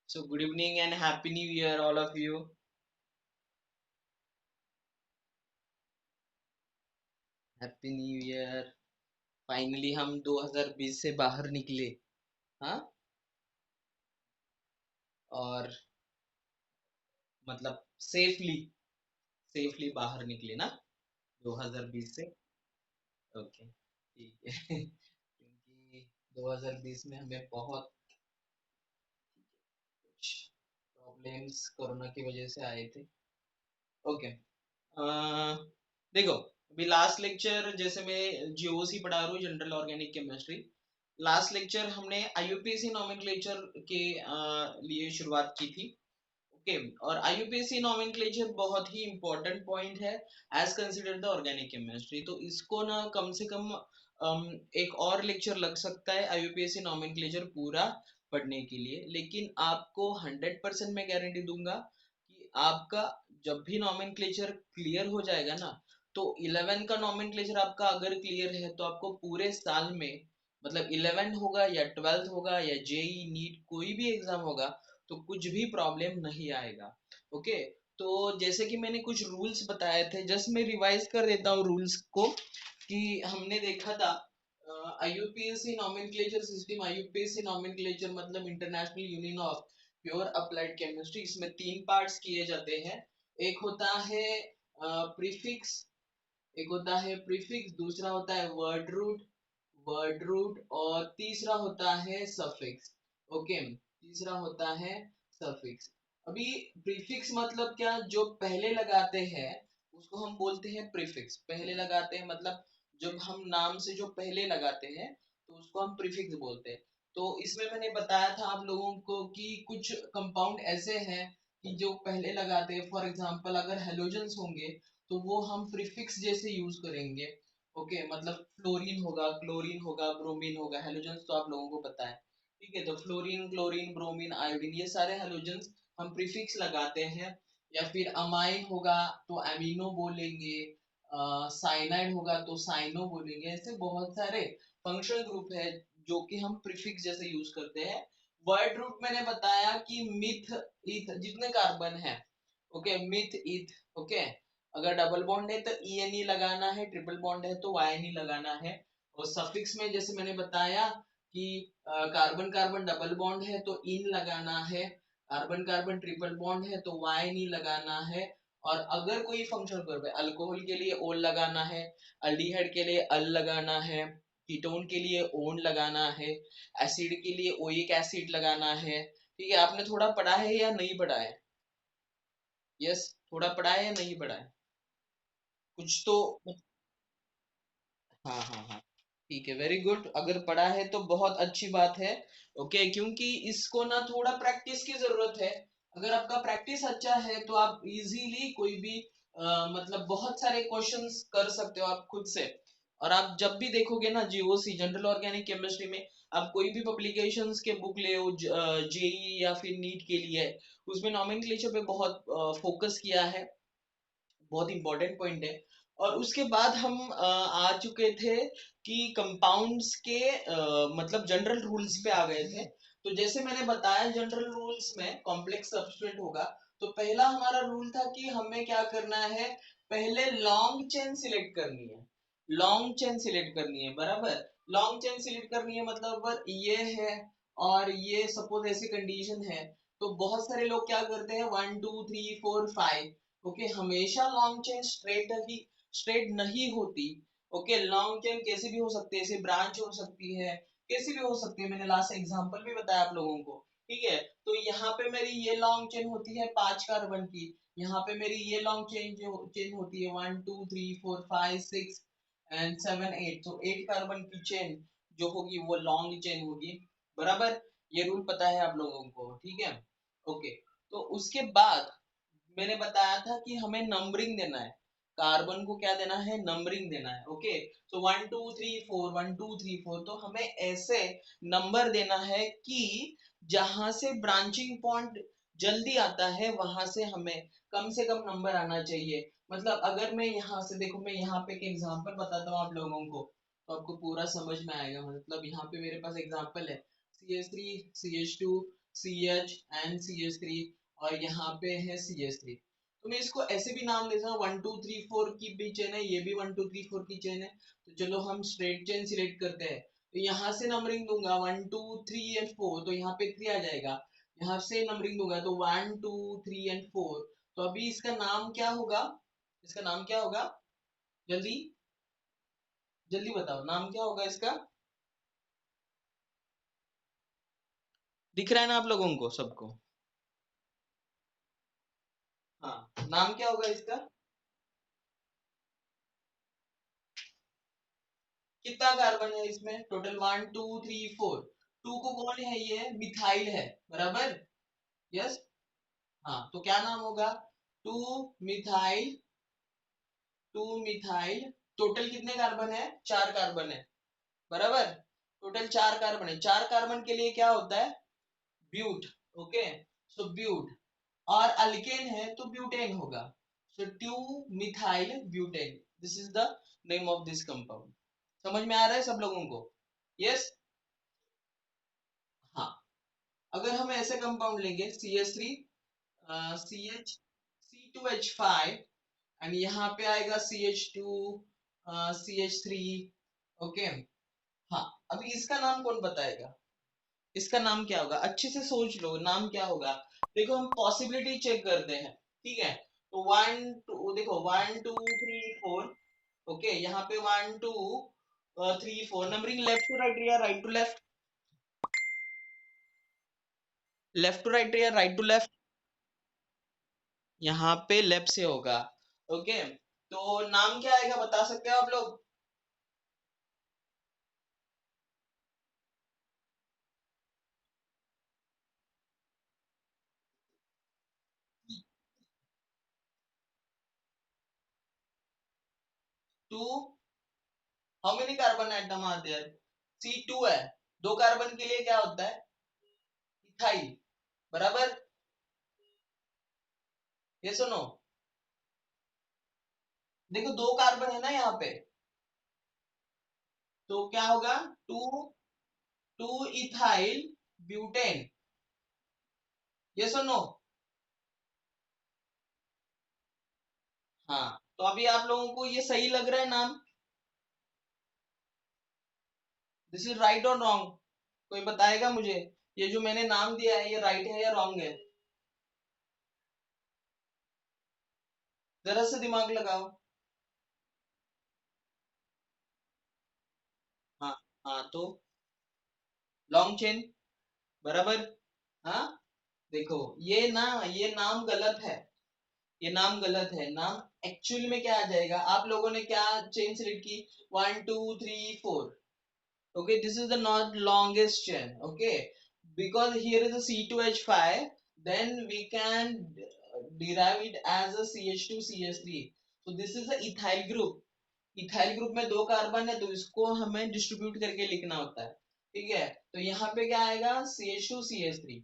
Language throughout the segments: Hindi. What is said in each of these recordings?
So good evening and happy new year all of you. Happy new year. Finally हम 2020 से बाहर निकले। हाँ। और मतलब सेफली सेफली बाहर निकले ना 2020 से। ओके ठीक है क्योंकि 2020 में हमें बहुत कुछ प्रॉब्लम्स कोरोना की वजह से आए थे। ओके। देखो, अभी लास्ट लेक्चर जैसे मैं जीओसी पढ़ा रहा हूँ, general organic chemistry. Last lecture हमने आईयूपीएसी नोमेनक्लेचर के लिए शुरुआत की थी। ओके। और आईयूपीएसी नोमेनक्लेचर बहुत ही इंपॉर्टेंट पॉइंट है as consider the organic chemistry. तो इसको ना कम से कम एक और लेक्चर लग सकता है आईयूपीएसी नोमेनक्लेचर पूरा पढ़ने के लिए। लेकिन आपको 100% मैं गारंटी दूंगा कि आपका जब भी नोमेनक्लेचर क्लियर हो जाएगा ना, तो 11 का नोमेनक्लेचर आपका अगर क्लियर है तो आपको पूरे साल में, मतलब 11 होगा या 12 होगा या जेई नीट कोई भी एग्जाम होगा, तो कुछ भी प्रॉब्लम नहीं आएगा। ओके। तो जैसे कि मैंने कुछ रूल्स बताए थे, जस्ट मैं रिवाइज कर देता हूँ रूल्स को। कि हमने देखा था IUPSC nomenclature system. IUPSC nomenclature मतलब international union of pure applied chemistry. इसमें तीन पार्ट्स किए जाते हैं। एक होता है प्रीफिक्स, दूसरा होता है वर्ड रूट और तीसरा होता है सफिक्स। ओके। तीसरा होता है सफिक्स। अभी प्रीफिक्स मतलब क्या, जो पहले लगाते हैं उसको हम बोलते हैं प्रीफिक्स। पहले लगाते हैं मतलब जब हम नाम से जो पहले लगाते हैं तो उसको हम प्रीफिक्स बोलते हैं। तो इसमें मैंने बताया था आप लोगों को कि कुछ कंपाउंड ऐसे हैं कि जो पहले लगाते हैं। फॉर एग्जांपल अगर हेलोजेंस होंगे तो वो हम प्रीफिक्स जैसे यूज करेंगे। ओके। मतलब फ्लोरीन होगा, क्लोरीन होगा, ब्रोमीन होगा। हेलोजेंस तो आप लोगों को पता है। ठीक है। तो फ्लोरीन, क्लोरीन, ब्रोमीन, आयोडीन, ये सारे हेलोजेंस हम प्रीफिक्स लगाते हैं। या फिर अमाइन होगा तो एमिनो बोलेंगे, साइनाइड होगा तो साइनो बोलेंगे। ऐसे बहुत सारे फंक्शनल ग्रुप है जो कि हम प्रीफिक्स जैसे यूज करते हैं। वर्ड रूट मैंने बताया कि मिथ, ईथ, जितने कार्बन है। ओके। मिथ, ईथ। ओके। अगर डबल बॉन्ड है तो ई एन ई लगाना है, ट्रिपल बॉन्ड है तो वाई एन ई लगाना है। और सफिक्स में जैसे मैंने बताया कि कार्बन कार्बन डबल बॉन्ड है तो इन लगाना है, कार्बन कार्बन ट्रिपल बॉन्ड है तो वाई नी लगाना है। और अगर कोई फंक्शनल ग्रुप है, अल्कोहल के लिए ओल लगाना है, अल्डिहाइड के लिए अल लगाना है, कीटोन के लिए ओन लगाना है, एसिड के लिए ओइक एसिड लगाना है। ठीक है। आपने थोड़ा पढ़ा है या नहीं पढ़ा है? यस। थोड़ा पढ़ा है या नहीं पढ़ा है? कुछ तो। हाँ हाँ हाँ। ठीक है, वेरी गुड। अगर पढ़ा है तो बहुत अच्छी बात है। ओके। क्योंकि इसको ना थोड़ा प्रैक्टिस की जरूरत है। अगर आपका प्रैक्टिस अच्छा है तो आप इजीली कोई भी मतलब बहुत सारे क्वेश्चंस कर सकते हो आप खुद से। और आप जब भी देखोगे ना जीओसी, जनरल ऑर्गेनिक केमिस्ट्री में, आप कोई भी पब्लिकेशंस के बुक ले जेई या फिर नीट के लिए, उसमें नॉमेनक्लेचर पे बहुत फोकस किया है। बहुत इंपॉर्टेंट पॉइंट है। और उसके बाद हम आ चुके थे कि कंपाउंड्स के मतलब जनरल रूल्स पे आ गए थे। तो जैसे मैंने बताया जनरल रूल्स में कॉम्प्लेक्स सब्सटेंट होगा। तो पहला हमारा रूल था कि हमें क्या करना है, पहले लॉन्ग चेन सिलेक्ट करनी है। लॉन्ग चेन सिलेक्ट करनी है, बराबर। लॉन्ग चेन सिलेक्ट करनी है मतलब अगर ये है और ये सपोज ऐसी कंडीशन है, तो बहुत सारे लोग क्या करते हैं, 1 2 3 4 5। ओके। हमेशा लॉन्ग चेन स्ट्रेट नहीं होती। ओके। लॉन्ग चेन कैसे भी हो सकती है, ऐसे ब्रांच हो सकती है, कैसी भी हो सकती है। मैंने लास्ट एग्जांपल भी बताया आप लोगों को। ठीक है। तो यहाँ पे मेरी ये लॉन्ग चेन होती है 5 कार्बन की। यहाँ पे मेरी ये लॉन्ग चेन होती है 1 2 3 4 5 6 एंड 7 8। तो 8 कार्बन की चेन जो होगी वो लॉन्ग चेन होगी, बराबर। ये रूल पता है आप लोगों को? ठीक है। ओके। तो उसके बाद मैंने बताया था कि हमें नंबरिंग देना है। कार्बन को क्या देना है, नंबरिंग देना है। ओके। तो 1 2 3 4, 1 2 3 4, तो हमें ऐसे नंबर देना है कि जहां से ब्रांचिंग पॉइंट जल्दी आता है वहां से कम नंबर आना चाहिए। मतलब अगर मैं यहाँ से देखो, मैं यहाँ पे एक एग्जांपल बताता हूँ आप लोगों को, तो आपको पूरा समझ में आएगा। मतलब यहाँ पे मेरे पास एग्जांपल है CH3, CH2, CH और यहाँ पे है CH3। तो मैं इसको ऐसे भी नाम देता हूँ, 1 2 3 4 की भी चेन है, ये भी 1 2 3 4 की चेन है। तो चलो हम स्ट्रेट चेन सिलेक्ट करते हैं। तो यहाँ से नंबरिंग दूंगा 1 2 3 एंड 4, तो यहाँ पे 3 आ जाएगा। यहाँ से नंबरिंग दूंगा तो 1 2 3 एंड 4। तो अभी इसका नाम क्या होगा? इसका नाम क्या होगा? जल्दी जल्दी बताओ, नाम क्या होगा इसका? दिख रहा है ना आप लोगों को सबको? हाँ, नाम क्या होगा इसका? कितना कार्बन है इसमें टोटल? 1 2 3 4। 2 को कौन है? ये मिथाइल है, बराबर? यस। हाँ, तो क्या नाम होगा? Two methyl. Two methyl. Total कितने कार्बन है? 4 कार्बन है, बराबर? टोटल 4 कार्बन है। 4 कार्बन के लिए क्या होता है? ब्यूट। Okay, so but. और अल्केन है तो ब्यूटेन होगा। So two methyl butane, this is the name of this compound. समझ में आ रहा है सब लोगों को? यस। हाँ, अगर हम ऐसे कंपाउंड लेंगे CH3, C2H5, एंड यहाँ पे आएगा CH2, CH3। ओके। हाँ, अभी इसका नाम कौन बताएगा? इसका नाम क्या होगा? अच्छे से सोच लो, नाम क्या होगा? देखो, हम पॉसिबिलिटी चेक करते हैं, ठीक है? तो 1 2, देखो 1 2 3 4। ओके, यहाँ पे 1 2 3 4 नंबरिंग लेफ्ट टू राइट या right to left? Left to right या राइट टू लेफ्ट? यहाँ पे लेफ्ट से होगा। ओके, तो नाम क्या आएगा बता सकते हो आप लोग? Two. How many carbon atom are there? C2 है। 2 कार्बन के लिए क्या होता है? इथाइल, बराबर? ये सुनो, देखो 2 कार्बन है ना यहाँ पे, तो क्या होगा? Two two ethyl butane. ये सुनो। हाँ, तो अभी आप लोगों को ये सही लग रहा है नाम? दिस इज राइट और रॉन्ग? कोई बताएगा मुझे, ये जो मैंने नाम दिया है ये राइट है या रॉन्ग है? जरा से दिमाग लगाओ। हाँ। हाँ, तो लॉन्ग चेन, बराबर? हाँ, देखो ये नाम गलत है। ये नाम गलत है। नाम एक्चुअल में क्या आ जाएगा? आप लोगों ने क्या चेन सिलेक्ट की? 1 2 3 4। Okay, this is the not longest chain. Okay, because here is a C2H5, then we can derive it as a CH2 CH3. So this is a ethyl group. Ethyl group में 2 कार्बन है, तो इसको हमें डिस्ट्रीब्यूट करके लिखना होता है, ठीक है? तो यहाँ पे क्या आएगा? CH2 CH3।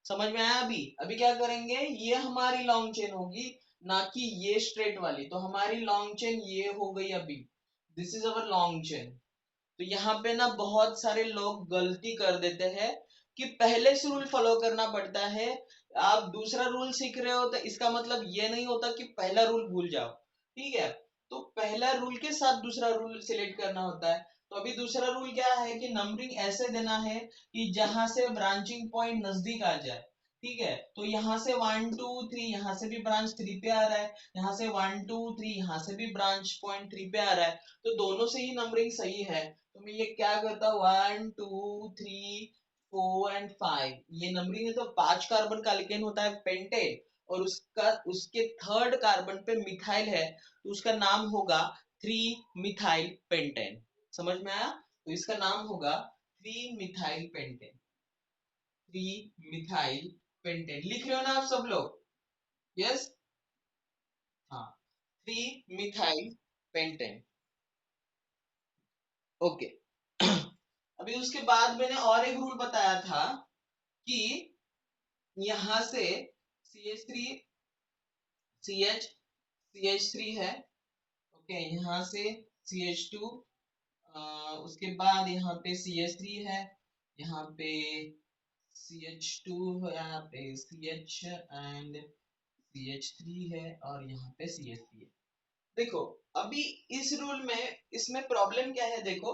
समझ में आया? अभी अभी क्या करेंगे, ये हमारी लॉन्ग चेन होगी, ना कि ये स्ट्रेट वाली। तो हमारी लॉन्ग चेन ये हो गई अभी, this is our long chain. तो यहाँ पे ना बहुत सारे लोग गलती कर देते हैं कि पहले से रूल फॉलो करना पड़ता है। आप दूसरा रूल सीख रहे हो तो इसका मतलब ये नहीं होता कि पहला रूल भूल जाओ, ठीक है? तो पहला रूल के साथ दूसरा रूल सिलेक्ट करना होता है। तो अभी दूसरा रूल क्या है कि नंबरिंग ऐसे देना है कि जहां से ब्रांचिंग पॉइंट नजदीक आ जाए, ठीक है? तो यहाँ से 1 2 3, यहाँ से भी ब्रांच 3 पे आ रहा है, यहाँ से 1 2 3, यहाँ से भी ब्रांच पॉइंट 3 पे आ रहा है, तो दोनों से ही नंबरिंग सही है। तो मैं ये क्या करता हूँ, 1 2 3 4 एंड 5, ये नंबरिंग है। तो 5 कार्बन का अल्केन होता है पेंटेन, और उसके थर्ड कार्बन पे मिथाइल है, तो उसका नाम होगा 3 मिथाइल पेंटेन। समझ में आया? तो इसका नाम होगा 3 मिथाइल पेंटेन। 3 मिथाइल पेंटेन लिख रहे हो ना आप सब लोग? यस। हाँ, 3 मिथाइल पेंटेन। ओके। अभी उसके बाद मैंने और एक रूल बताया था कि यहां से CH3 CH CH3 है। ओके, यहाँ से CH2, उसके बाद यहाँ पे CH3 है, यहाँ पे CH2 है, यहाँ पे CH एंड CH3 है, और यहाँ पे CH3 है। देखो अभी इस रूल में इसमें प्रॉब्लम क्या है, देखो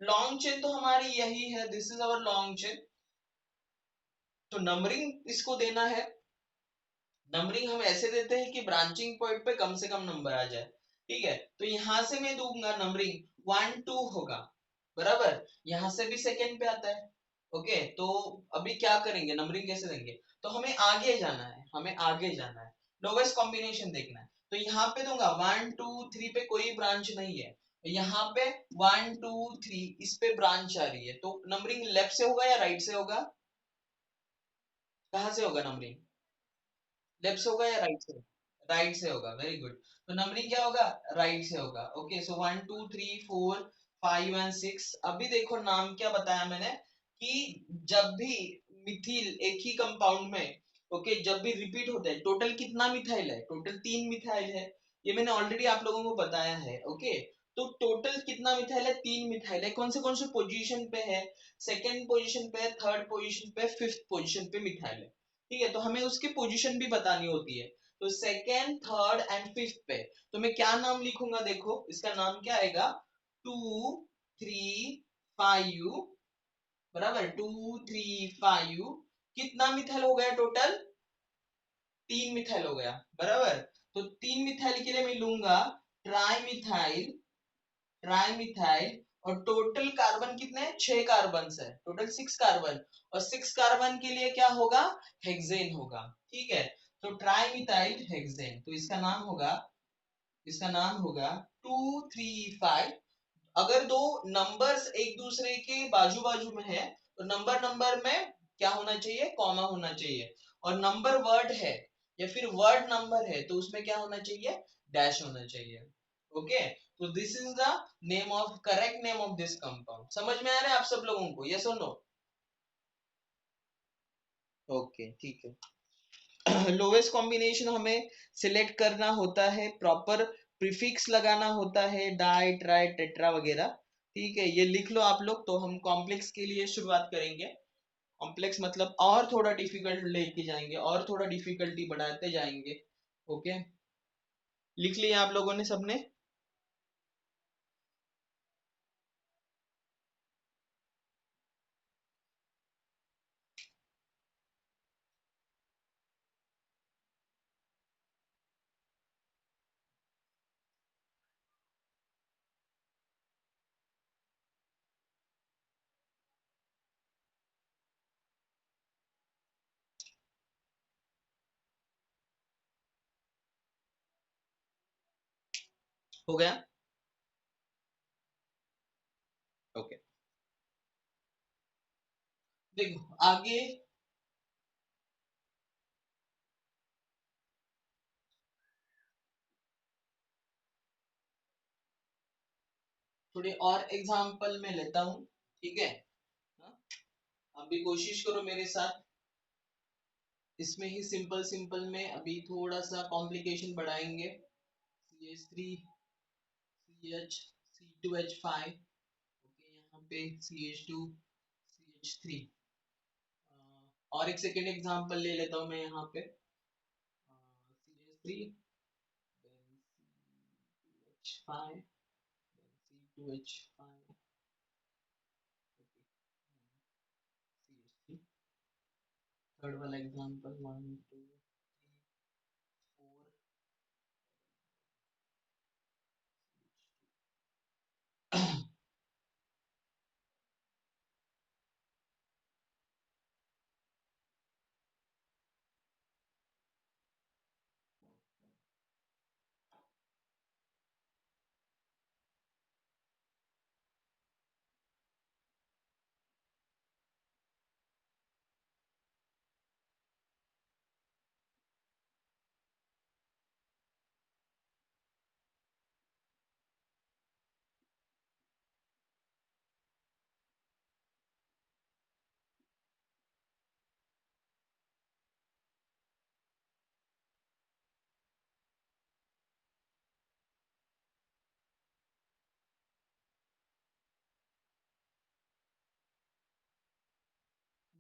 लॉन्ग चेन तो हमारी यही है, this is our long chain. तो नंबरिंग इसको देना है, नंबरिंग हम ऐसे देते हैं कि ब्रांचिंग पॉइंट पे कम से कम नंबर आ जाए। ठीक है, तो यहां से मैं दूंगा नंबरिंग 1 2 होगा, बराबर। यहां से भी सेकेंड पे आता है। ओके, तो अभी क्या करेंगे, नंबरिंग कैसे देंगे, तो हमें आगे जाना है, हमें आगे जाना है, लोवेस्ट कॉम्बिनेशन देखना है। तो यहाँ पे दूंगा 1 2 3 पे कोई ब्रांच नहीं है, यहाँ पे 1 2 3 इस पे ब्रांच आ रही है, तो नंबरिंग लेफ्ट से होगा या राइट से होगा, कहाँ से होगा नंबरिंग, लेफ्ट से होगा या राइट से, राइट से होगा, वेरी गुड। तो नंबरिंग क्या होगा, राइट से होगा। Okay, so 1 2 3 4 5 and 6। अभी देखो नाम क्या बताया मैंने, कि जब भी मिथिल एक ही कंपाउंड में, ओके, जब भी रिपीट होता है, टोटल कितना मिथाइल है, टोटल 3 मिथाइल है, ये मैंने ऑलरेडी आप लोगों को बताया है। ओके, तो टोटल कितना मिथाइल है, 3 मिथाइल है, कौन से पोजीशन पे है, सेकेंड पोजीशन पे, थर्ड पोजीशन पे, फिफ्थ पोजीशन पे मिथाइल है। ठीक है, तो हमें उसकी पोजीशन भी बतानी होती है। तो सेकेंड थर्ड एंड फिफ्थ पे, तो मैं क्या नाम लिखूंगा, देखो इसका नाम क्या आएगा, 2 3 5, बराबर, 2 3 5। कितना मिथाइल हो गया टोटल, 3 मिथाइल हो गया, बराबर। तो 3 मिथाइल के लिए मैं लूंगा ट्राई मिथाइल, और टोटल कार्बन कितने हैं, 6 कार्बन है, टोटल 6 कार्बन, और 6 कार्बन के लिए क्या होगा, हेक्सेन होगा। ठीक है, तो ट्राई मिथाइल हेक्सेन, तो इसका नाम होगा 2 3 5। अगर दो नंबर्स एक दूसरे के बाजू बाजू में है, तो नंबर नंबर में क्या होना चाहिए, कॉमा होना चाहिए, और नंबर वर्ड है या फिर वर्ड नंबर है, तो उसमें क्या होना चाहिए, डैश होना चाहिए। ओके, तो this is the name of, correct name of this compound. समझ में आ रहा है आप सब लोगों को, यस और नो? ओके, ठीक है। लोवेस्ट कॉम्बिनेशन हमें सिलेक्ट करना होता है, प्रॉपर प्रीफिक्स लगाना होता है, डाई ट्राई टेट्रा वगैरह। ठीक है, ये लिख लो आप लोग, तो हम कॉम्प्लेक्स के लिए शुरुआत करेंगे। कॉम्प्लेक्स मतलब और थोड़ा डिफिकल्ट लेके जाएंगे, और थोड़ा डिफिकल्टी बढ़ाते जाएंगे। ओके, लिख लिया आप लोगों ने सबने? हो गया? ओके, देखो आगे थोड़े और एग्जाम्पल में लेता हूँ। ठीक है, हाँ? आप भी कोशिश करो मेरे साथ, इसमें ही सिंपल सिंपल में अभी थोड़ा सा कॉम्प्लिकेशन बढ़ाएंगे। CH3 C2H5, ओके, यहाँ पे CH2 CH3। और एक सेकेंड एग्जांपल ले लेता हूँ मैं यहाँ पे, CH3 then C2H5 then C2H5, okay, CH3। Third वाला एग्जांपल 1 2 3 4,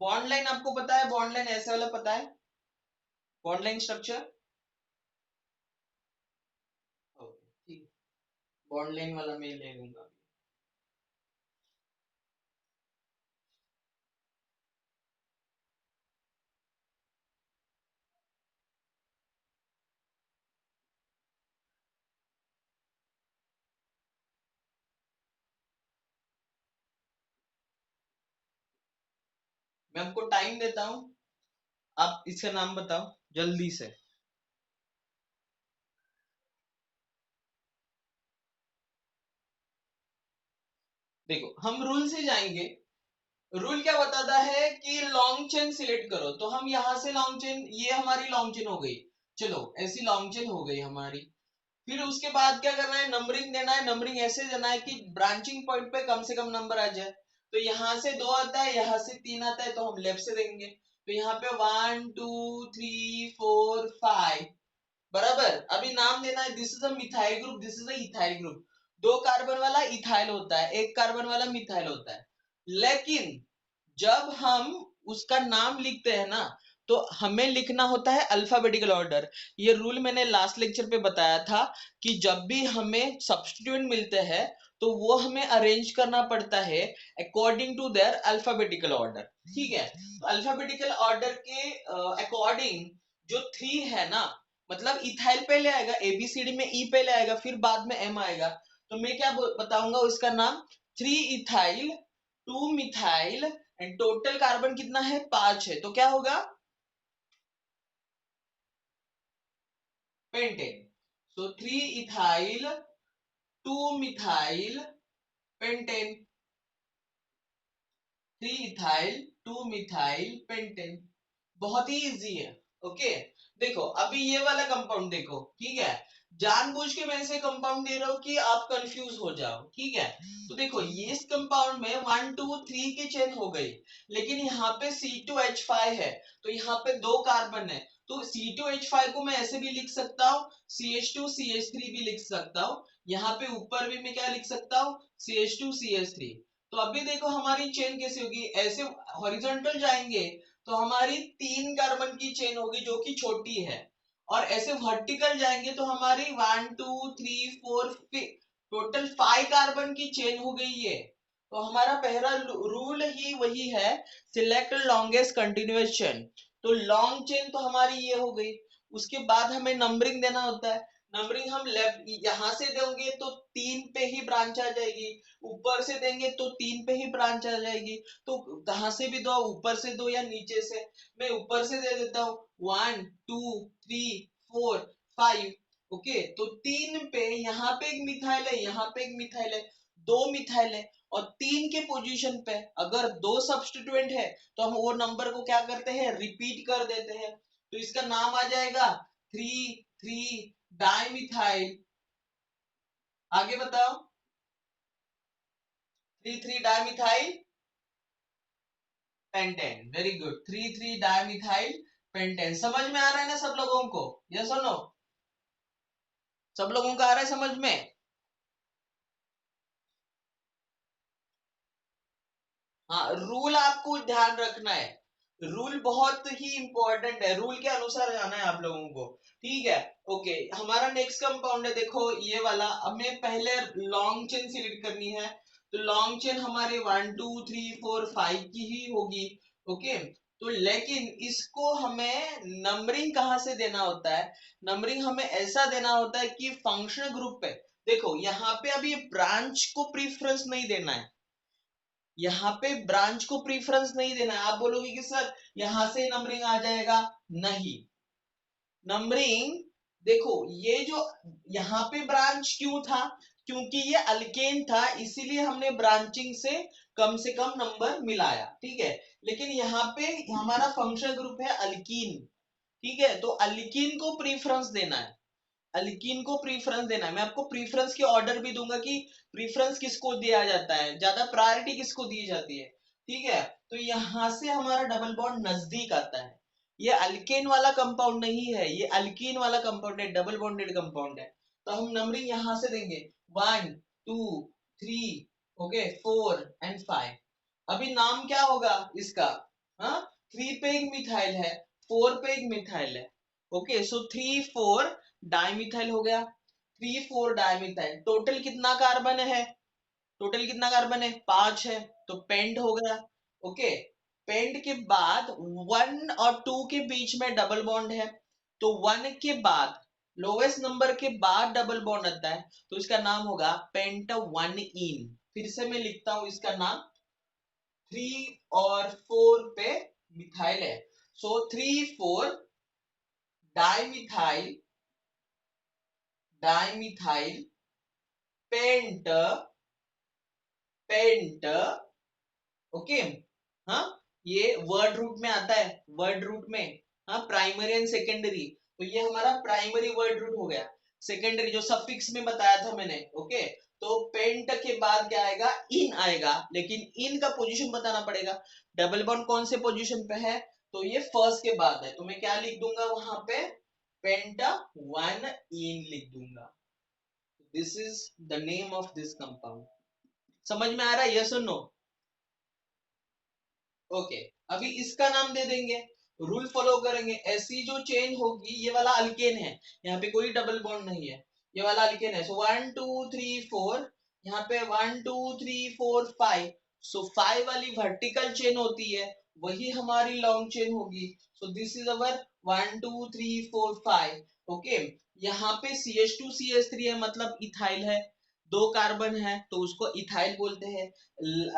बॉन्ड लाइन आपको पता है, बॉन्ड लाइन ऐसे वाला पता है, बॉन्ड लाइन स्ट्रक्चर? ठीक, बॉन्ड लाइन वाला मैं ले लूंगा। मैं आपको टाइम देता हूं, आप इसका नाम बताओ जल्दी से। देखो हम रूल से जाएंगे। रूल क्या बताता है कि लॉन्ग चेन सिलेक्ट करो, तो हम यहां से लॉन्ग चेन, ये हमारी लॉन्ग चेन हो गई, चलो ऐसी लॉन्ग चेन हो गई हमारी। फिर उसके बाद क्या करना है, नंबरिंग देना है। नंबरिंग ऐसे देना है कि ब्रांचिंग पॉइंट पे कम से कम नंबर आ जाए। तो यहाँ से 2 आता है, यहाँ से 3 आता है, तो हम लेफ्ट से देंगे। तो यहाँ पे 1 2 3 4 5, बराबर। अभी नाम देना है, this is a methyl group, this is a ethyl group. 2 carbon वाला इथाइल होता है, 1 कार्बन वाला मिथाइल होता है। लेकिन जब हम उसका नाम लिखते हैं ना, तो हमें लिखना होता है अल्फाबेटिकल ऑर्डर। ये रूल मैंने लास्ट लेक्चर पे बताया था कि जब भी हमें सब्स्टिट्यूएंट मिलते हैं तो वो हमें अरेंज करना पड़ता है according to their alphabetical order. ठीक है, तो अल्फाबेटिकल ऑर्डर के अकॉर्डिंग जो 3 है ना, मतलब इथाइल पहले आएगा, एबीसीडी में ई पहले आएगा, फिर बाद में एम आएगा। तो मैं क्या बताऊंगा उसका नाम, 3 ethyl 2 methyl and total carbon कितना है, 5 है, तो क्या होगा, पेंटेन। सो 3 ethyl 2 methyl pentane, 3 ethyl 2 methyl pentane. बहुत ही इजी है। ओके, देखो अभी ये वाला कंपाउंड देखो, ठीक है। जानबूझ के मैं ऐसे कंपाउंड दे रहा हूं कि आप कंफ्यूज हो जाओ, ठीक है। तो देखो ये इस कंपाउंड में 1 2 3 की चेन हो गई, लेकिन यहाँ पे C2H5 है, तो यहाँ पे 2 कार्बन है। तो C2H5 को मैं ऐसे भी लिख सकता हूँ, CH2CH3 भी लिख सकता हूँ। यहाँ पे ऊपर भी मैं क्या लिख सकता हूँ, CH2CH3। तो अभी देखो हमारी चेन कैसी होगी, ऐसे हॉरिजॉन्टल जाएंगे तो हमारी 3 कार्बन की चेन होगी जो कि छोटी है, और ऐसे वर्टिकल जाएंगे तो हमारी 1 2 3 4 टोटल 5 कार्बन की चेन हो गई है। तो हमारा पहला रूल ही वही है, सिलेक्ट लॉन्गेस्ट कंटिन्यूअस चेन। तो लॉन्ग चेन तो हमारी ये हो गई। उसके बाद हमें नंबरिंग देना होता है। नंबरिंग हम लेफ्ट यहां से देंगे तो 3 पे ही ब्रांच आ जाएगी, ऊपर से देंगे तो 3 पे ही ब्रांच आ जाएगी। तो कहां से भी दो, ऊपर से दो या नीचे से। मैं ऊपर से दे देता हूँ, 1 2 3 4 5। ओके, तो 3 पे यहाँ पे एक मिथाइल है, यहाँ पे एक मिथाइल है, 2 मिथाइल है। और 3 के पोजीशन पे अगर 2 सब्स्टिट्यूएंट है तो हम वो नंबर को क्या करते हैं, रिपीट कर देते हैं। तो इसका नाम आ जाएगा 3 3 डाइमिथाइल। आगे बताओ, 3 3 dimethyl pentane. Very good, 3 3 dimethyl pentane. समझ में आ रहा है ना सब लोगों को, यस और नो? सब लोगों को आ रहा है समझ में? हाँ, रूल आपको ध्यान रखना है। रूल बहुत ही इंपॉर्टेंट है, रूल के अनुसार जाना है आप लोगों को, ठीक है। ओके, हमारा नेक्स्ट कंपाउंड है, देखो ये वाला। अब मैं पहले लॉन्ग चेन सिलेक्ट करनी है, तो लॉन्ग चेन हमारे 1 2 3 4 5 की ही होगी। ओके, तो लेकिन इसको हमें नंबरिंग कहाँ से देना होता है, नंबरिंग हमें ऐसा देना होता है कि फंक्शनल ग्रुप पे। देखो यहाँ पे अभी ब्रांच को प्रीफरेंस नहीं देना है, यहाँ पे ब्रांच को प्रीफरेंस नहीं देना है। आप बोलोगे कि सर यहां से नंबरिंग आ जाएगा, नहीं। नंबरिंग देखो, ये जो यहाँ पे ब्रांच क्यों था, क्योंकि ये अल्केन था, इसीलिए हमने ब्रांचिंग से कम नंबर मिलाया, ठीक है। लेकिन यहाँ पे हमारा फंक्शनल ग्रुप है अल्कीन, ठीक है, तो अल्कीन को प्रीफरेंस देना है, अल्कीन को प्रीफरेंस देना है। मैं आपको प्रीफरेंस के ऑर्डर भी दूंगा कि प्रीफरेंस किसको दिया जाता है, ज्यादा प्रायोरिटी किसको दी जाती है, ठीक है। तो यहां से हमारा डबल बॉन्ड नजदीक आता है। ये अल्केन वाला कंपाउंड नहीं है, ये अल्कीन वाला कंपाउंड है, डबल बॉन्डेड कंपाउंड है। तो हम नंबरिंग यहां से देंगे 1 2 3, ओके 4 एंड 5। अभी नाम क्या होगा इसका, हाँ, 3 पे एक मिथाइल है, 4 पे एक मिथाइल है। ओके, सो 3 4 डाइमिथाइल हो गया। 3 4 डाइमिथाइल, टोटल कितना कार्बन है? टोटल कितना कार्बन है? 5 है, तो पेंट हो गया। ओके, पेंट के बाद 1 और 2 के बीच में डबल बॉन्ड है, तो 1 के बाद लोवेस्ट नंबर के बाद डबल बॉन्ड आता है, तो इसका नाम होगा पेंट 1 इन। फिर से मैं लिखता हूं इसका नाम। 3 और 4 पे मिथाइल है, so 3 4 dimethyl, dimethyl pent, pent. Okay, हाँ, ये वर्ड रूट में आता है, वर्ड रूट में। हाँ, प्राइमरी एंड सेकेंडरी, तो ये हमारा प्राइमरी वर्ड रूट हो गया। सेकेंडरी जो सफिक्स में बताया था मैंने। ओके, तो पेंट के बाद क्या आएगा? इन आएगा, लेकिन इन का पोजीशन बताना पड़ेगा। डबल बॉन्ड कौन से पोजीशन पे है? तो ये फर्स्ट के बाद है, तो मैं क्या लिख दूंगा वहां पे? पेंटा 1 इन लिख दूंगा। This is the name of this compound. समझ में आ रहा है? यस और नो? ओके, अभी इसका नाम दे देंगे, रूल फॉलो करेंगे। ऐसी जो चेन होगी, ये वाला अल्केन है, यहाँ पे कोई डबल बॉन्ड नहीं है, ये वाला अल्केन है। सो 1 2 3 4, यहाँ पे 1 2 3 4 5, सो 5 वाली वर्टिकल चेन होती है, वही हमारी लॉन्ग चेन होगी। So this is our 1 2 3 4 5। Okay, यहाँ पे CH2 CH3 है, मतलब इथाइल है, 2 कार्बन है, तो उसको इथाइल बोलते हैं।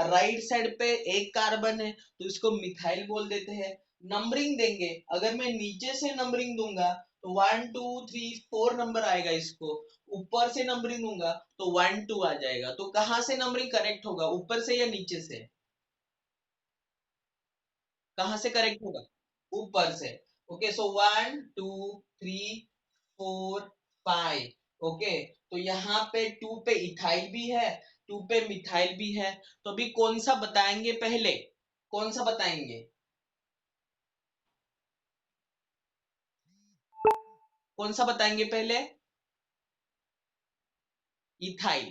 राइट साइड पे एक कार्बन है, तो इसको मिथाइल बोल देते हैं। नंबरिंग देंगे, अगर मैं नीचे से नंबरिंग दूंगा तो 1 2 3 4 नंबर आएगा, इसको ऊपर से नंबरिंग दूंगा तो 1 2 आ जाएगा। तो कहां से नंबरिंग करेक्ट होगा, ऊपर से या नीचे से? कहां से करेक्ट होगा? ऊपर से। ओके, सो 1 2 3 4 5। ओके, तो यहाँ पे 2 पे इथाइल भी है, 2 पे मिथाइल भी है। तो अभी कौन सा बताएंगे पहले? कौन सा बताएंगे? कौन सा बताएंगे पहले? इथाइल।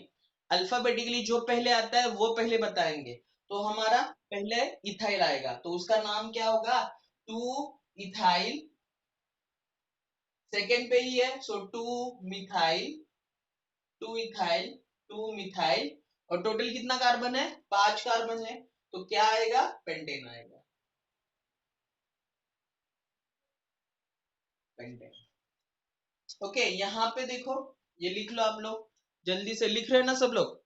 अल्फाबेटिकली जो पहले आता है वो पहले बताएंगे। तो हमारा पहले इथाइल आएगा, तो उसका नाम क्या होगा? 2 इथाइल। सेकेंड पे ही है, सो 2 मिथाइल, 2 इथाइल, 2 मिथाइल। और टोटल कितना कार्बन है? 5 कार्बन है, तो क्या आएगा? पेंटेन आएगा, पेंटेन। ओके, यहाँ पे देखो, ये लिख लो आप लोग, जल्दी से लिख रहे हैं ना सब लोग?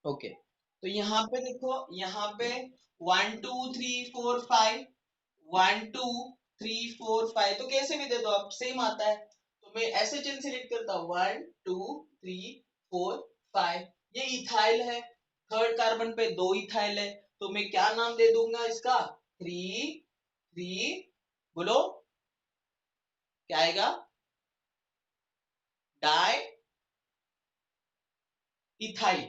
ओके, तो यहाँ पे देखो, यहाँ पे 1 2 3 4 5, 1 2 3 4 5, तो कैसे भी दे दो आप, सेम आता है। तो मैं ऐसे चिन्ह सिलेक्ट करता हूँ, 1 2 3 4 5। ये इथाइल है, थर्ड कार्बन पे 2 इथाइल है, तो मैं क्या नाम दे दूंगा इसका? 3 3, बोलो क्या आएगा? Di ethyl.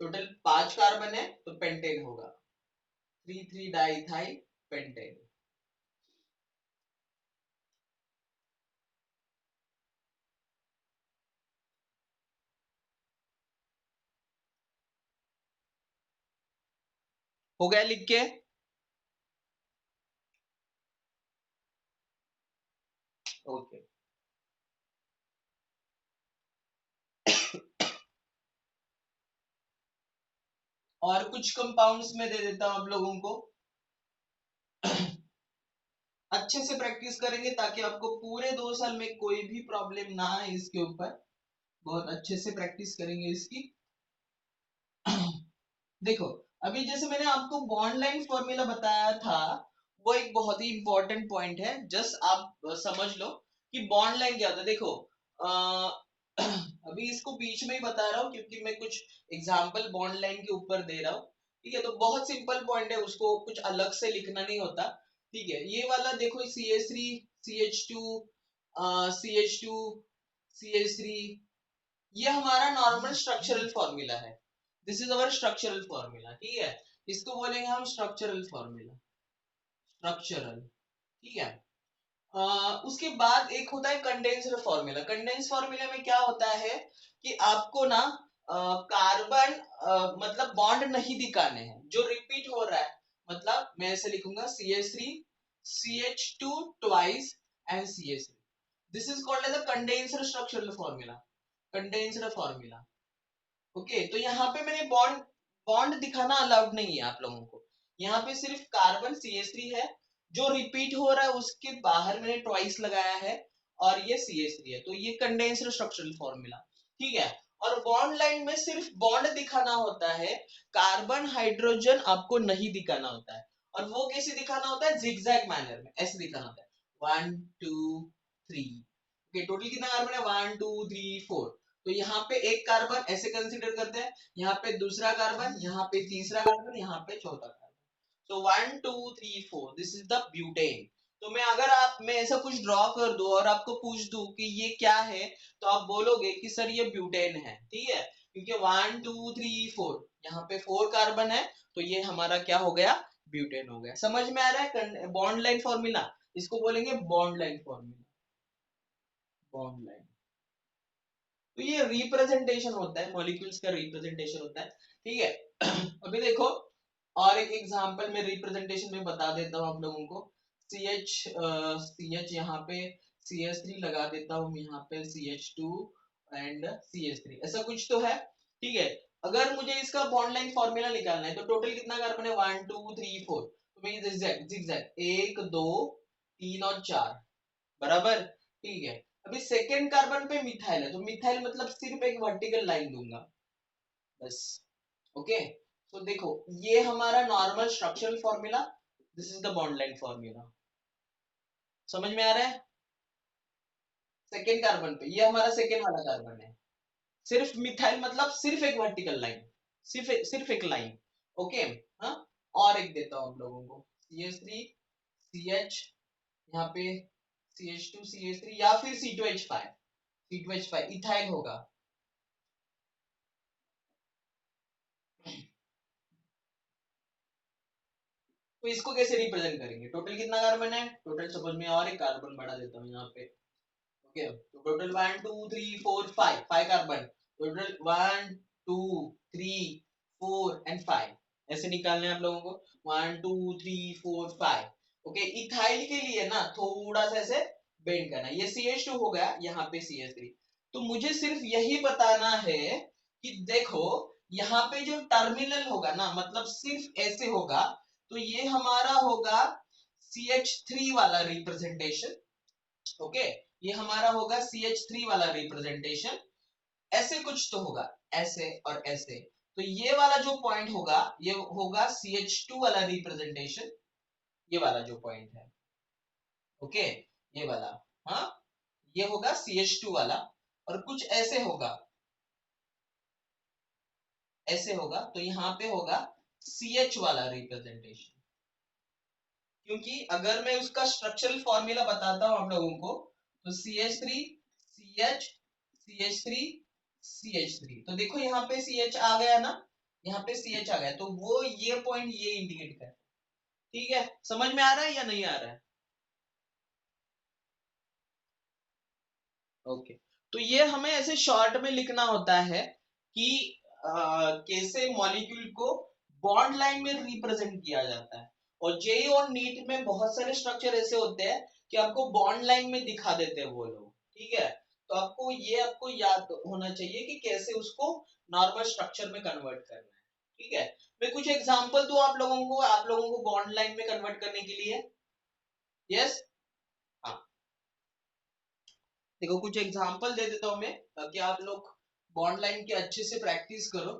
टोटल 5 कार्बन है, तो पेंटेन होगा। 3 3 डाई इथाइल पेंटेन। हो गया लिख के? ओके, और कुछ कंपाउंड्स में दे देता हूं आप लोगों को। अच्छे से प्रैक्टिस करेंगे ताकि आपको पूरे 2 साल में कोई भी प्रॉब्लम ना आए इसके ऊपर। बहुत अच्छे से प्रैक्टिस करेंगे इसकी। देखो, अभी जैसे मैंने आपको बॉन्ड लाइन फॉर्मूला बताया था, वो एक बहुत ही इंपॉर्टेंट पॉइंट है। जस्ट आप समझ लो कि बॉन्ड लाइन क्या होता है। देखो, अभी इसको बीच में ही बता रहा हूँ क्योंकि मैं कुछ एग्जांपल बॉन्ड लाइन के ऊपर दे रहा हूँ। ठीक है, तो बहुत सिंपल पॉइंट है, उसको कुछ अलग से लिखना नहीं होता। ठीक है, ये वाला देखो, CH3 CH2 CH2 CH3, ये हमारा नॉर्मल स्ट्रक्चरल फॉर्मूला है। This is our structural formula. ठीक है, इसको बोलेंगे हम स्ट्रक्चरल फॉर्मूला, स्ट्रक्चरल। ठीक है, उसके बाद एक होता है कंडेंस्ड फॉर्मूला। कंडेंस फॉर्मूला में क्या होता है कि आपको ना कार्बन मतलब बॉन्ड नहीं दिखाने हैं, जो रिपीट हो रहा है, मतलब मैं ऐसे लिखूंगा CH3 CH2 twice and CH3, this is called as a condenser structural formula, condenser formula. Okay, तो यहाँ पे मैंने बॉन्ड बॉन्ड दिखाना अलाउड नहीं है आप लोगों को, यहाँ पे सिर्फ कार्बन CH3 है, जो रिपीट हो रहा है उसके बाहर मैंने ट्वाइस लगाया है, और ये CH3 है, तो ये कंडेंसर स्ट्रक्चरल फॉर्मूला, ठीक है। और बॉन्ड लाइन में सिर्फ बॉन्ड दिखाना होता है, कार्बन हाइड्रोजन आपको नहीं दिखाना होता है, और वो कैसे दिखाना होता है, जिगजैग मैनर में ऐसे दिखाना होता है, 1 2 3। ओके, टोटल कितना कार्बन है, 1 2 3 4, तो यहाँ पे एक कार्बन ऐसे कंसीडर करते हैं, यहाँ पे दूसरा कार्बन, यहाँ पे तीसरा कार्बन, यहाँ पे चौथा कार्बन, तो 1 2 3 4, दिस इज द ब्यूटेन। तो मैं अगर आप मैं ऐसा कुछ ड्रॉ कर दूं और आपको पूछ दूं कि ये क्या है, तो आप बोलोगे कि सर ये ब्यूटेन है, ठीक है, क्योंकि 1 2 3 4 यहाँ पे 4 कार्बन है, तो ये हमारा क्या हो गया, ब्यूटेन हो गया। समझ में आ रहा है बॉन्ड लाइन फॉर्मूला, इसको बोलेंगे bond line formula, bond line. तो ये रिप्रेजेंटेशन होता है, मॉलिक्यूल्स का रिप्रेजेंटेशन होता है, ठीक है। अभी देखो, और एक एग्जांपल में रिप्रेजेंटेशन में बता देता हूँ आप लोगों को, CH यहाँ पे CH3 लगा देता हूँ, यहाँ पे CH2 एंड CH3, ऐसा कुछ तो है, ठीक है। अगर मुझे इसका बॉन्ड लाइन फॉर्मूला निकालना है, तो टोटल कितना कार्बन है, 1 2 3 4, तो मैं जिगजैग जिगजैग 1 2 3 और 4, बराबर, ठीक है। अभी सेकेंड कार्बन पे मिथाइल है, तो मिथाइल मतलब सिर्फ एक वर्टिकल लाइन दूंगा, बस। ओके, तो देखो ये हमारा normal structural formula, this is the bond line formula, समझ में आ रहा है। सेकेंड कार्बन पे ये हमारा सेकेंड वाला कार्बन है, सिर्फ मिथाइल मतलब सिर्फ एक वर्टिकल लाइन, सिर्फ एक लाइन। ओके, हाँ, और एक देता हूँ आप लोगों को, CH3 CH, यहाँ पे CH2 CH3, या फिर C2H5, C2H5 इथाइल होगा। तो इसको कैसे रिप्रेजेंट करेंगे, टोटल कितना कार्बन है, टोटल सपोज मैं और एक कार्बन बढ़ा देता हूँ यहाँ पे। ओके, तो टोटल 1 2 3 4 5, 5 कार्बन, टोटल 1 2 3 4 एंड 5, ऐसे निकालने हैं आप लोगों को, 1 2 3 4 5। ओके, इथाइल के लिए ना थोड़ा सा ऐसे बेंड करना, ये CH2 हो गया, यहाँ पे CH3, तो मुझे सिर्फ यही बताना है कि देखो यहाँ पे जो टर्मिनल होगा ना, मतलब सिर्फ ऐसे होगा, तो ये हमारा होगा CH3 वाला रिप्रेजेंटेशन। ओके, ये हमारा होगा CH3 वाला रिप्रेजेंटेशन, ऐसे कुछ तो होगा, ऐसे और ऐसे, तो ये वाला जो पॉइंट होगा ये होगा CH2 वाला रिप्रेजेंटेशन, ये वाला जो पॉइंट है, ओके, ये वाला, हाँ, ये होगा CH2 वाला, और कुछ ऐसे होगा, ऐसे होगा, तो यहाँ पे होगा CH वाला रिप्रेजेंटेशन, क्योंकि अगर मैं उसका स्ट्रक्चरल फॉर्मूला बताता हूं आप लोगों को, तो CH3 CH CH3 CH3, तो देखो यहाँ पे CH आ गया ना, यहाँ पे CH आ गया, तो वो ये पॉइंट ये इंडिकेट कर, ठीक है, समझ में आ रहा है या नहीं आ रहा है। ओके, तो ये हमें ऐसे शॉर्ट में लिखना होता है कि कैसे मॉलिक्यूल को बॉन्ड लाइन में रिप्रेजेंट किया जाता है, और जेई और नीट में बहुत सारे स्ट्रक्चर ऐसे होते हैं कि आपको बॉन्ड लाइन में दिखा देते हैं वो लोग, ठीक है, तो आपको याद होना चाहिए कि कैसे उसको नॉर्मल स्ट्रक्चर में कन्वर्ट करना है, ठीक है। मैं कुछ एग्जांपल दूं आप लोगों को बॉन्ड लाइन में कन्वर्ट करने के लिए, यस, हाँ, देखो कुछ एग्जांपल दे देता हूं मैं, ताकि आप लोग बॉन्ड लाइन की अच्छे से प्रैक्टिस करो।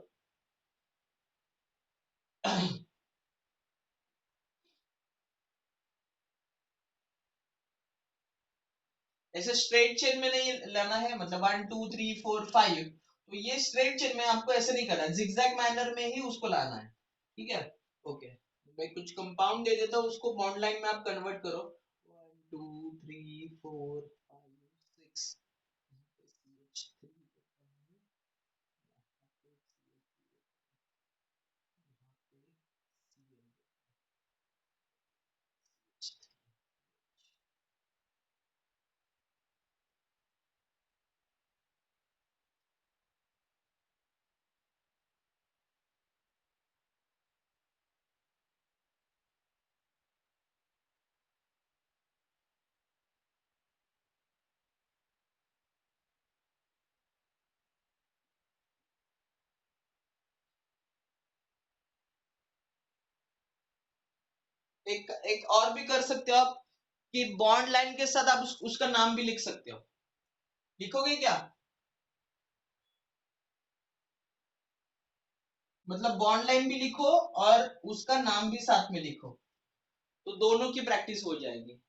ऐसे स्ट्रेट चेन में नहीं लाना है, मतलब 1 2 3 4 5, तो ये स्ट्रेट चेन में आपको ऐसे नहीं करना है, जिगजैग मैनर में ही उसको लाना है, ठीक है। ओके, मैं कुछ कंपाउंड दे देता हूँ, उसको बॉन्ड लाइन में आप कन्वर्ट करो, 1 2 3 4 5 6, एक और भी कर सकते हो आप कि बॉन्ड लाइन के साथ आप उसका नाम भी लिख सकते हो। लिखोगे क्या? मतलब बॉन्ड लाइन भी लिखो और उसका नाम भी साथ में लिखो, तो दोनों की प्रैक्टिस हो जाएगी।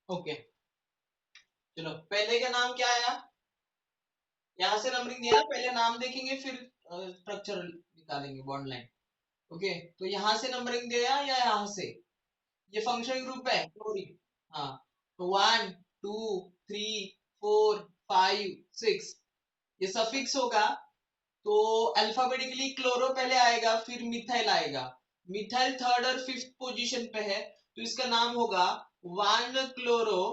ओके, चलो पहले का नाम क्या आया? यहाँ से नंबरिंग दिया, पहले नाम देखेंगे फिर स्ट्रक्चर निकालेंगे बॉन्ड लाइन। ओके, तो यहाँ से नंबरिंग दिया या यहाँ से? ये फंक्शन ग्रुप है सॉरी। हाँ, तो 1 2 3 4 5 6 ये सफिक्स होगा। तो अल्फाबेटिकली क्लोरो पहले आएगा, फिर मिथाइल आएगा। मिथाइल थर्ड और फिफ्थ पोजीशन पे है, तो इसका नाम होगा 1 क्लोरो,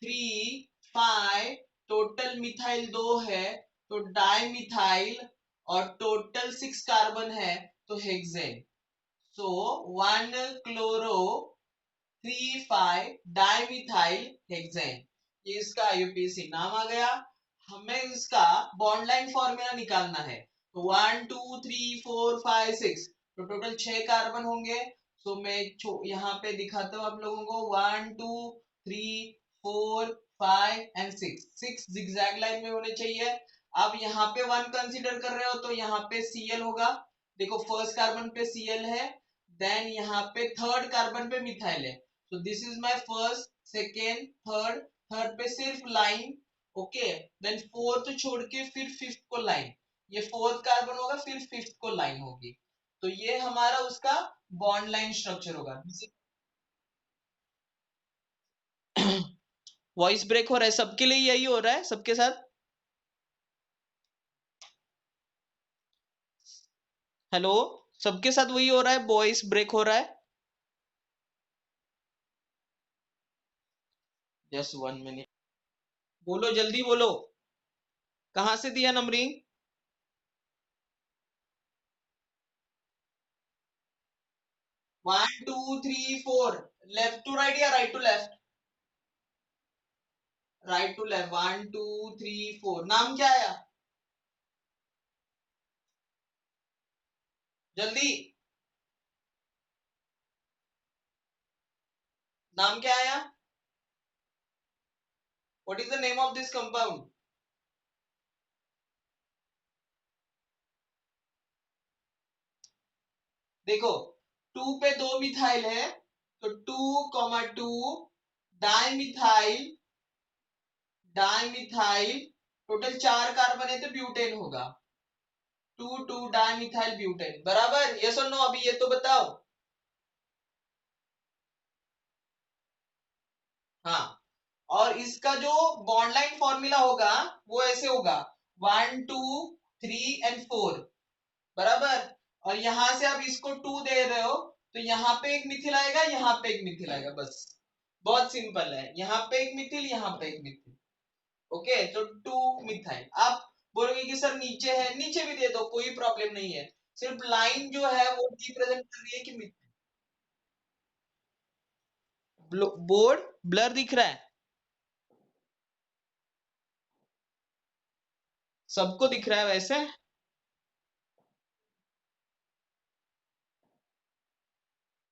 3 5। टोटल मिथाइल 2 है, तो डाई मिथाइल। और टोटल 6 कार्बन है, तो हेक्सेन। सो 1 क्लोरो 3 5 डाइमिथाइल हेक्सेन, ये इसका आईयूपीएसी नाम आ गया। हमें इसका बॉन्ड लाइन फॉर्मूला निकालना है। तो 1 2 3 4 5 6, तो टोटल 6 कार्बन होंगे। सो मैं यहाँ पे दिखाता हूँ आप लोगों को, 1 2 3 4 5 एंड 6, 6 जिगजैग लाइन में होने चाहिए। अब यहाँ पे 1 कंसीडर कर रहे हो तो यहाँ पे Cl होगा। देखो फर्स्ट कार्बन पे Cl है, देन यहाँ पे थर्ड कार्बन पे मिथाइल है। So this is my first, second, third, third पे सिर्फ लाइन। ओके, देन फोर्थ छोड़ के फिर फिफ्थ को लाइन। ये फोर्थ कार्बन होगा, फिर फिफ्थ को लाइन होगी। तो ये हमारा उसका बॉन्ड लाइन स्ट्रक्चर होगा। वॉइस ब्रेक हो रहा है सबके लिए, यही हो रहा है सबके साथ? हेलो, सबके साथ वही हो रहा है, वॉइस ब्रेक हो रहा है? जस्ट 1 मिनट, बोलो जल्दी बोलो। कहां से दिया नंबरिंग? 1 2 3 4, लेफ्ट टू राइट या right to left? Right to left, 1 2 3 4। नाम क्या आया? जल्दी, नाम क्या आया? What is the name of this compound? देखो 2 पे 2 मिथाइल है, तो 2,2 डाइमिथाइल, डाइमिथाइल, टोटल 4 कार्बन है तो ब्यूटेन होगा, 2 डाइमिथाइल ब्यूटेन, बराबर, यस और नो, अभी ये तो बताओ। हाँ, और इसका जो बॉन्ड लाइन फॉर्मूला होगा वो ऐसे होगा, 1 2 3 एंड 4, बराबर। और यहां से आप इसको 2 दे रहे हो, तो यहाँ पे एक मिथिल आएगा, यहाँ पे एक मिथिल आएगा, बस, बहुत सिंपल है, यहाँ पे एक मिथिल, यहाँ पे एक मिथिल। ओके, तो 2 मिथाइल। आप बोलोगे कि सर नीचे है, नीचे भी दे दो, कोई प्रॉब्लम नहीं है, सिर्फ लाइन जो है वो रिप्रेजेंट कर रही है कि बोर्ड ब्लर दिख रहा है, सबको दिख रहा है वैसे।